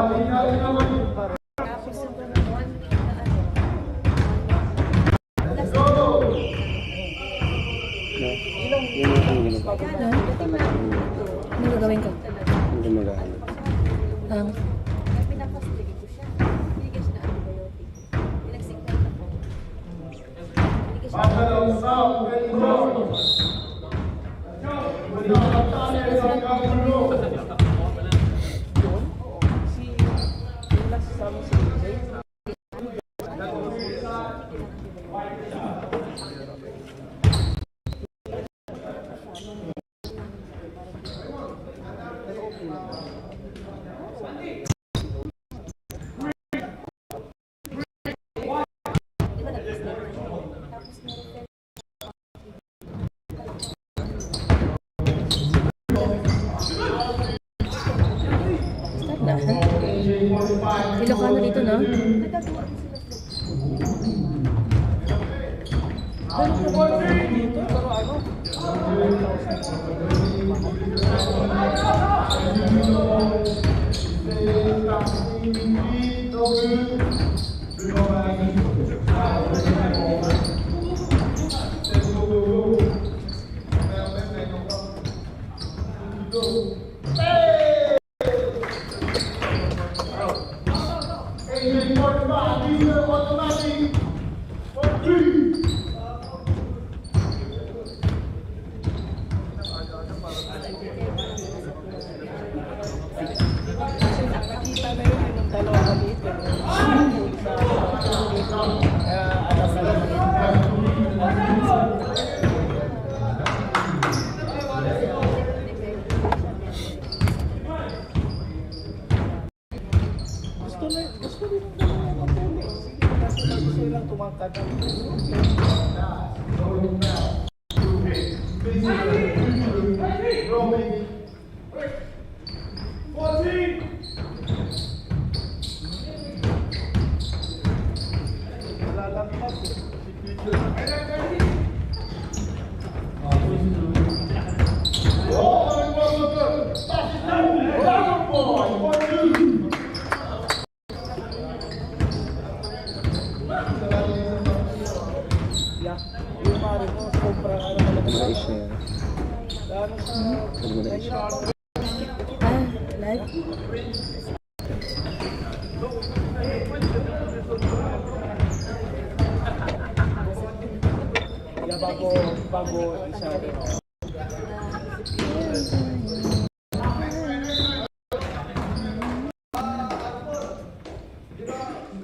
Ano gagawin ko? Hindi mag-ano. Ang? Ilocano dito, no?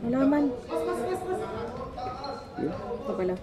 Halaman. Ito pala.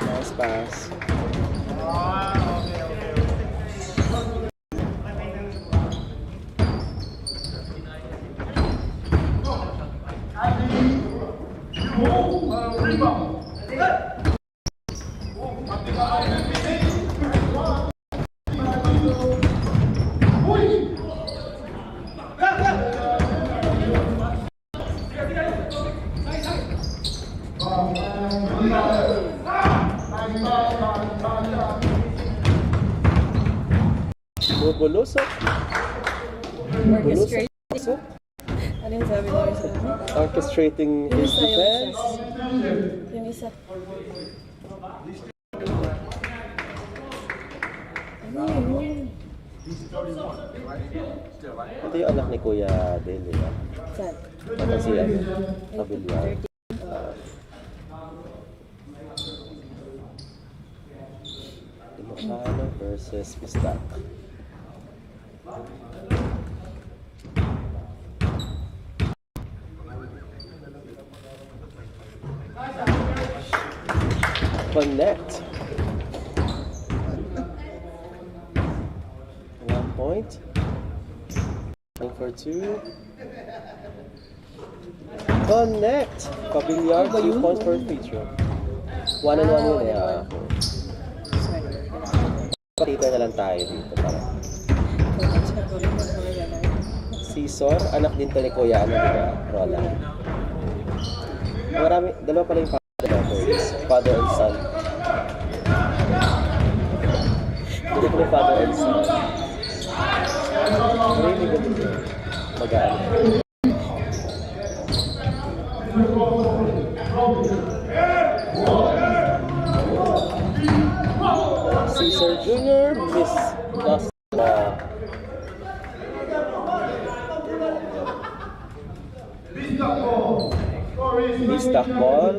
Nice pass. Bulusok. Orchestrating. Ano yung sabi mo sa akin? Orchestrating his defense. Yung isa. Ano yun? Ito yung anak ni Kuya Deli. Saan? Ito si Kabilya. Ilocano versus Bisdak. Connect. 1 point. Going for 2. Connect. Kabilyar, 2 points for free throw. 1 and 1 yun eh. Patita na lang tayo dito para. Caesar, anak din to ni Kuya, ano nila, Roland. Marami, dalawa pala yung father and son. Dito pala yung father and son. Really good. Magaan. Caesar Jr. miss lost Bisdak ball.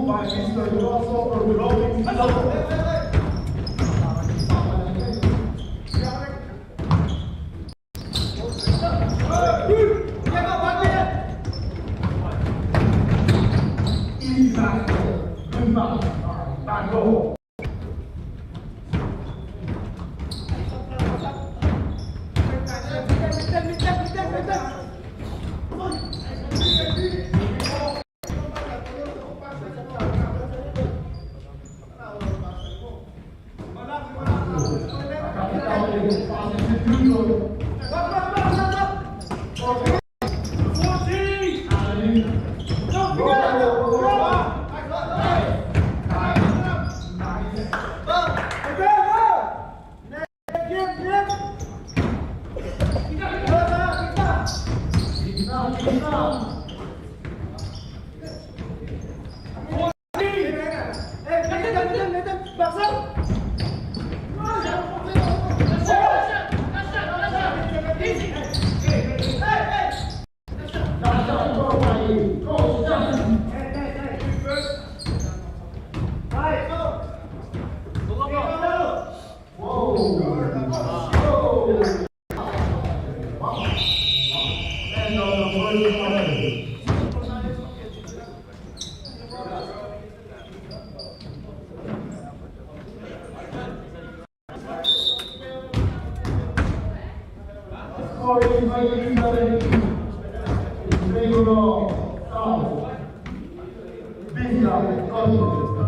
by Mr. Grosso for blocking the Go.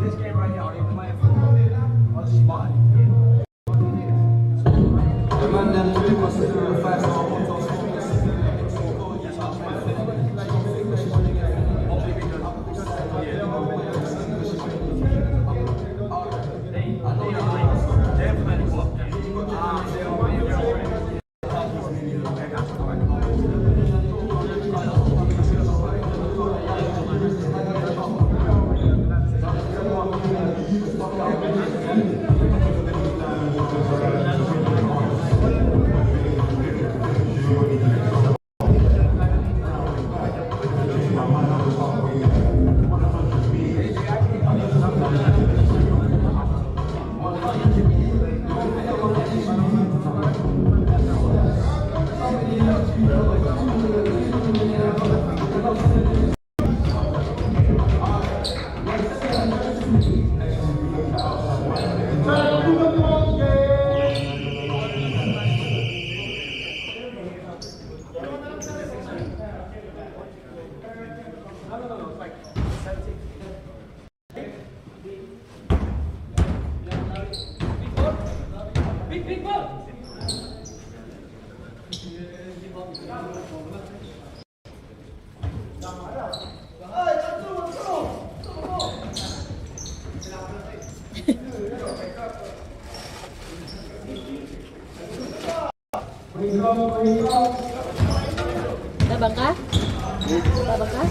This game right here, I don't even mind if I'm on the spot. Tabang ka? Tabang ka?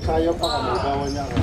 Sayo pa kami, gawa niya ako.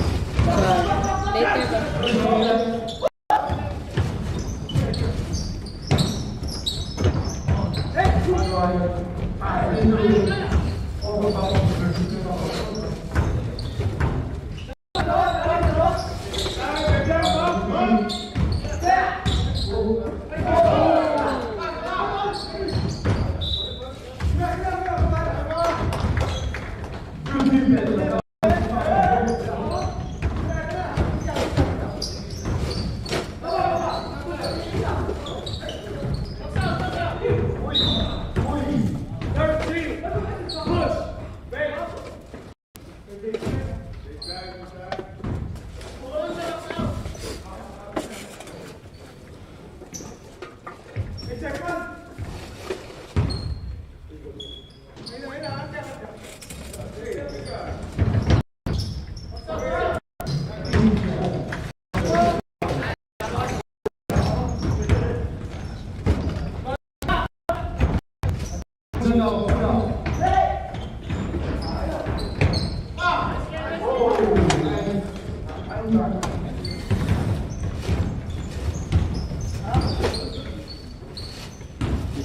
Later ba?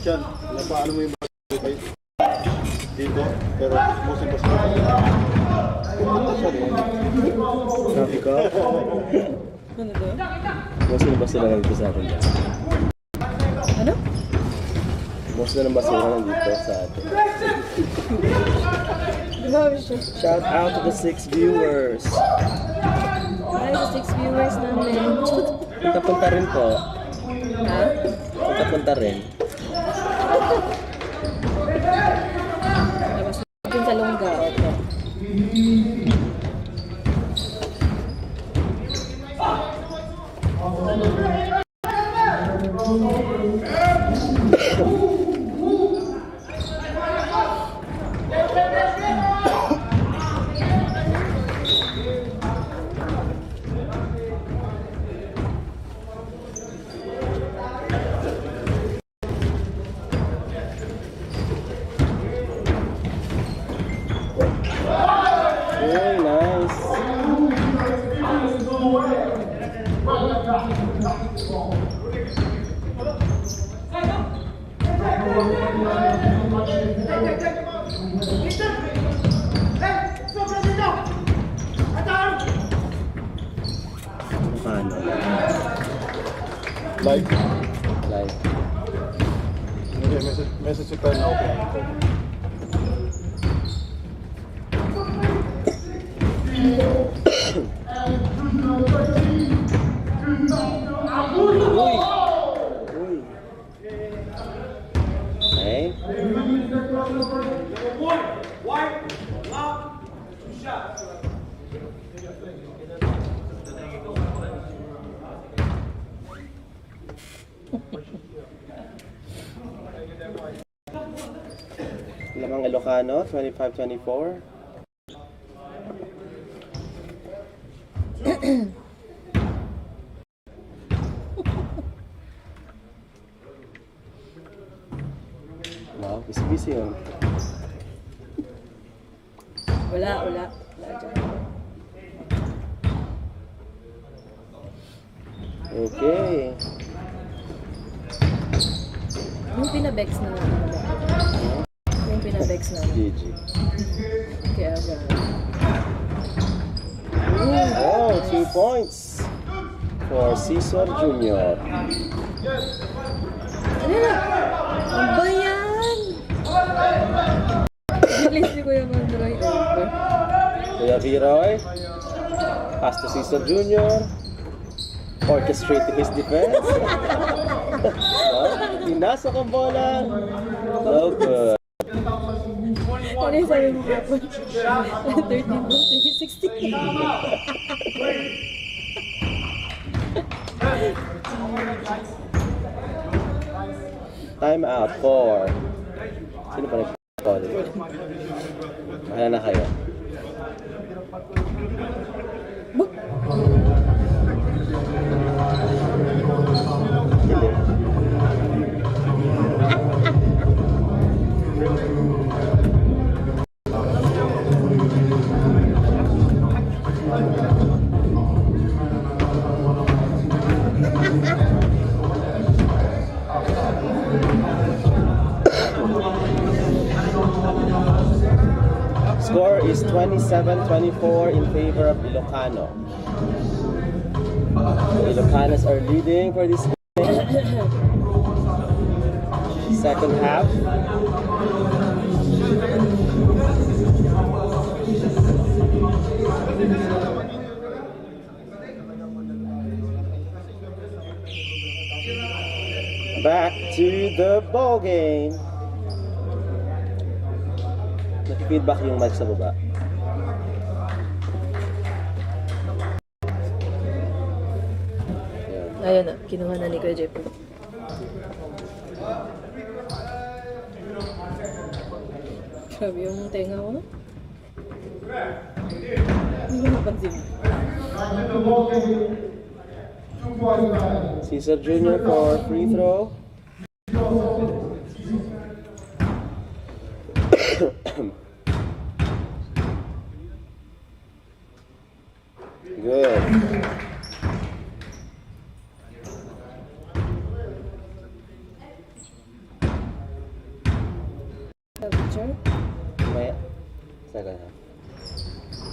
yan. Paano mo yung dito, pero musin pa siya. Sabi ko, Ano to? musin na basura nandito sa atin. Ano? Musin na ng basura nandito sa atin. Grabe siya. Shout out to the 6 viewers. Ay, sa 6 viewers namin. Punta-punta rin po. Ha? Punta-punta rin. Labas natin sa longga. Ito. Very nice. Paano? Live. Live. Okay, message ko na okay. Uy! Uy! Okay. Lamang Ilocano, 25-24. Wow, busy-busy yun. Wala dyan. Okay. Yung pinabex na naman. Yung pinabex na naman. GG. Kaya ba? Oh, 2 points for Cesar Jr. Ano na? Ang bayan! Bilis ni Kuya Mandroy. Kuya Viroy, pass to Cesar Jr. Orchestrating his defense. Pinasok ang bola. So good. Ano yung sabi mo kapon? 13 balls, 16. Time out for... Sino pa nag-call? Mahala na kayo. Hindi. Score is 27-24 in favor of Ilocano. The Ilocanos are leading for this game. Second half. Back to the ball game. Feedback yung mic sa baba. Ayun na, kinuha na ni Kuya Jeffrey. Grabe yung tenga ko. Hindi ko napansin. Cesar Jr. for free throw. Good. The picture? Maya. Second half.